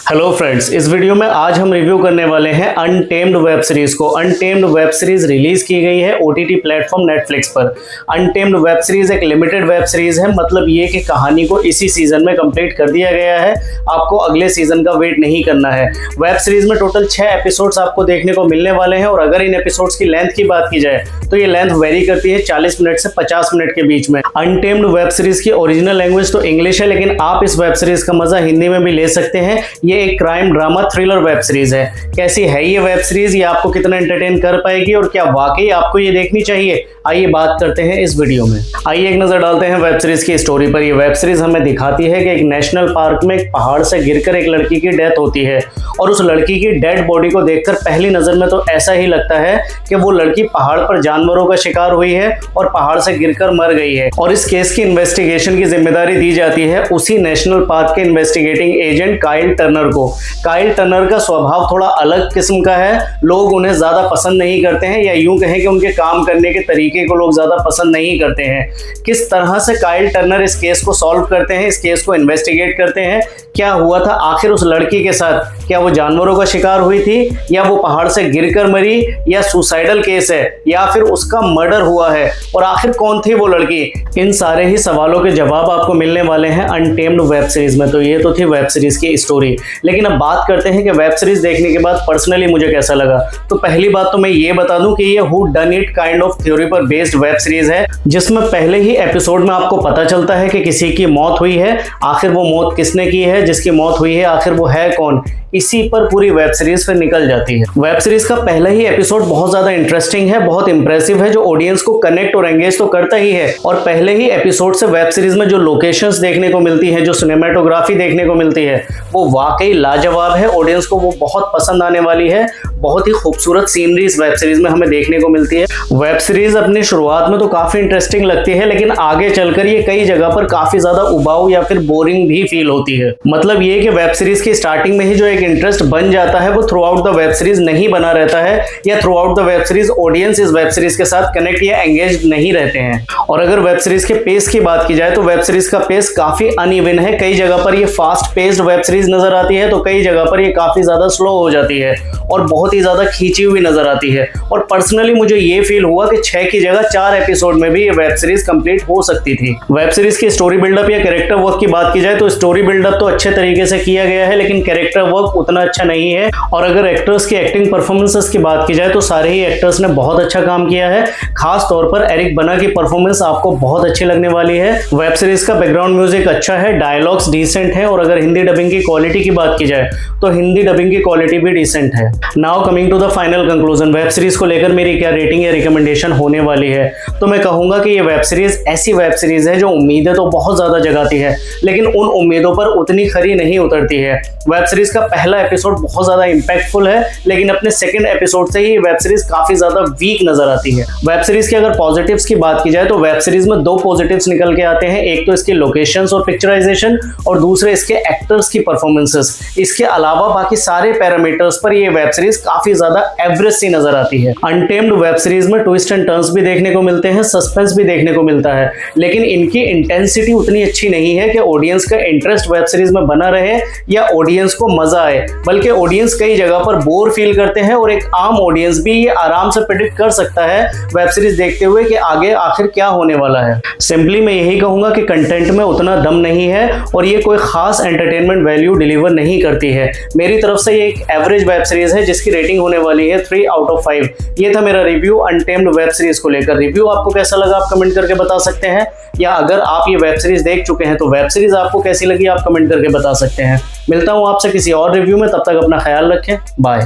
Hello friends, इस video में आज हम रिव्यू करने वाले हैं अनटेम्ड वेब सीरीज को। अनटेम्ड वेब सीरीज रिलीज की गई है ओटीटी प्लेटफॉर्म नेटफ्लिक्स पर। अनटेम्ड वेब सीरीज एक लिमिटेड वेब सीरीज है, मतलब ये कि कहानी को इसी सीजन में कंप्लीट कर दिया गया है, आपको अगले सीजन का वेट नहीं करना है। वेब सीरीज में टोटल 6 एपिसोड्स आपको देखने को मिलने वाले हैं और अगर इन एपिसोड्स की लेंथ की बात की जाए तो ये लेंथ वेरी करती है 40 मिनट से 50 मिनट के बीच में। अनटेम्ड वेब सीरीज की ओरिजिनल लैंग्वेज तो इंग्लिश है, लेकिन आप इस वेब सीरीज का मजा हिंदी में भी ले सकते हैं। ये एक crime drama thriller web series है। कैसी है ये वेब सीरीज, ये आपको कितना एंटरटेन कर पाएगी और क्या वाकई आपको ये देखनी चाहिए, आइए बात करते हैं इस वीडियो में। आइए एक नजर डालते हैं वेब सीरीज की स्टोरी पर। ये वेब सीरीज हमें दिखाती है कि एक नेशनल पार्क में एक पहाड़ से गिरकर एक लड़की की डेथ होती है और उस लड़की की डेड बॉडी को देखकर पहली नजर में तो ऐसा ही लगता है कि वो लड़की पहाड़ पर जानवरों का शिकार हुई है और पहाड़ से गिरकर मर गई है। और इस केस की इन्वेस्टिगेशन की जिम्मेदारी दी जाती है उसी नेशनल पार्क के इन्वेस्टिगेटिंग एजेंट काइल टर्नर को। काइल टर्नर का स्वभाव थोड़ा अलग किस्म का है, लोग उन्हें ज्यादा पसंद नहीं करते हैं, या यूं कहें कि उनके काम करने के तरीके को लोग ज्यादा पसंद नहीं करते हैं। किस तरह से काइल टर्नर इस केस को सॉल्व करते हैं, इस केस को इन्वेस्टिगेट करते हैं, क्या हुआ था आखिर उस लड़की के साथ, क्या वो जानवरों का शिकार हुई थी या वो पहाड़ से गिरकर मरी, या सुसाइडल केस है या फिर उसका मर्डर हुआ है, और आखिर कौन थी वो लड़की, इन सारे ही सवालों के जवाब आपको मिलने वाले हैं अनटेम्ड वेब सीरीज में। तो ये तो थी वेब सीरीज की स्टोरी, लेकिन अब बात करते हैं कि वेब सीरीज देखने के बाद पर्सनली मुझे कैसा लगा। तो पहली बात तो मैं ये बता दूं कि ये who done it kind of theory पर बेस्ड वेब सीरीज है, जिसमें पहले ही एपिसोड में आपको पता चलता है कि किसी की मौत हुई है, आखिर वो मौत किसने की है, जिसकी मौत हुई है आखिर वो है कौन, इसी पर पूरी वेब सीरीज फिर निकल जाती है। वेब सीरीज का पहला ही एपिसोड बहुत ज्यादा इंटरेस्टिंग है, बहुत इंप्रेसिव है, जो ऑडियंस को कनेक्ट और एंगेज तो करता ही है। और पहले ही एपिसोड से वेब सीरीज में जो लोकेशंस देखने को मिलती है, जो सिनेमेटोग्राफी देखने को मिलती है, वो वाकई लाजवाब है। ऑडियंस को वो बहुत पसंद आने वाली है। बहुत ही खूबसूरत सीनरी इस वेब सीरीज में हमें देखने को मिलती है। वेब सीरीज अपनी शुरुआत में तो काफी इंटरेस्टिंग लगती है, लेकिन आगे चलकर ये कई जगह पर काफी ज्यादा उबाऊ या फिर बोरिंग भी फील होती है। मतलब ये कि वेब सीरीज की स्टार्टिंग में ही जो एक इंटरेस्ट बन जाता है वो through out the web series नहीं बना रहता है, या through out the web series audience इस वेब सीरीज के साथ कनेक्ट या एंगेज नहीं रहते हैं। और अगर वेब सीरीज के पेस की बात की जाए तो वेब सीरीज का पेस काफी अनइवन है। कई जगह पर ये फास्ट पेस्ड वेब सीरीज नजर आती है तो कई जगह पर ये काफी ज्यादा स्लो हो जाती है और बहुत ही ज्यादा खींची हुई नजर आती है। और पर्सनली मुझे ये फील हुआ कि 6 की जगह 4 एपिसोड में भी ये वेब सीरीज कंप्लीट हो सकती थी। वेब सीरीज की स्टोरी बिल्डअप या कैरेक्टर वर्क की बात की जाए तो स्टोरी बिल्डअप तो अच्छे तरीके से किया गया है, लेकिन कैरेक्टर वर्क उतना अच्छा नहीं है। और अगर एक्टर्स की एक्टिंग परफॉर्मेंसेस की बात की जाए तो सारे ही एक्टर्स ने बहुत अच्छा काम किया है। खास तौर पर एरिक बना की परफॉर्मेंस आपको बहुत अच्छी लगने वाली है। वेब सीरीज का बैकग्राउंड म्यूजिक अच्छा है, डायलॉग्स डिसेंट है, और अगर हिंदी डबिंग की क्वालिटी की बात की जाए तो हिंदी डबिंग की क्वालिटी भी डिसेंट है। Now coming to the final conclusion, web series को लेकर मेरी क्या रेटिंग या रिकमेंडेशन होने वाली है, तो मैं कहूंगा कि ये वेब सीरीज ऐसी वेब सीरीज है जो उम्मीदें तो बहुत ज्यादा जगाती है, लेकिन उन उम्मीदों पर उतनी खरी नहीं उतरती है। वेब सीरीज का पहला एपिसोड बहुत ज्यादा इंपैक्टफुल है, लेकिन अपने सेकंड एपिसोड से ही वेब सीरीज काफी ज्यादा वीक नजर आती है। वेब सीरीज के अगर पॉजिटिव्स की बात की जाए तो वेब सीरीज में 2 पॉजिटिव्स निकल के आते हैं। एक तो इसकी लोकेशंस और पिक्चराइजेशन, और दूसरे इसके एक्टर्स की परफॉर्मेंसेस। इसके अलावा बाकी सारे पैरामीटर्स पर ये वेब सीरीज काफी ज्यादा एवरेज सी नजर आती है। अनटेम्ड वेब सीरीज में ट्विस्ट एंड टर्न्स भी देखने को मिलते हैं, सस्पेंस भी देखने को मिलता है, लेकिन इनकी इंटेंसिटी उतनी अच्छी नहीं है कि ऑडियंस का इंटरेस्ट वेब सीरीज में बना रहे या ऑडियंस को मजा आए, बल्कि ऑडियंस कई जगह पर बोर फील करते हैं। और एक आम ऑडियंस भी ये आराम से प्रेडिक्ट कर सकता है वेब सीरीज देखते हुए कि आगे आखिर क्या होने वाला है। सिंपली मैं यही कहूंगा कि कंटेंट में उतना दम नहीं है और ये कोई खास एंटरटेनमेंट वैल्यू डिलीवर नहीं करती है। मेरी तरफ से ये एक एवरेज वेब सीरीज है जिसकी रेटिंग होने वाली है 3 आउट ऑफ 5। ये था मेरा रिव्यू अनटेम्ड वेब सीरीज को लेकर। रिव्यू आपको कैसा लगा आप कमेंट करके बता सकते हैं, या अगर आप ये वेब सीरीज देख चुके हैं तो वेब सीरीज आपको कैसी लगी आप कमेंट करके बता सकते हैं। मिलता हूं आपसे किसी और रिव्यू में, तब तक अपना ख्याल रखें, बाय।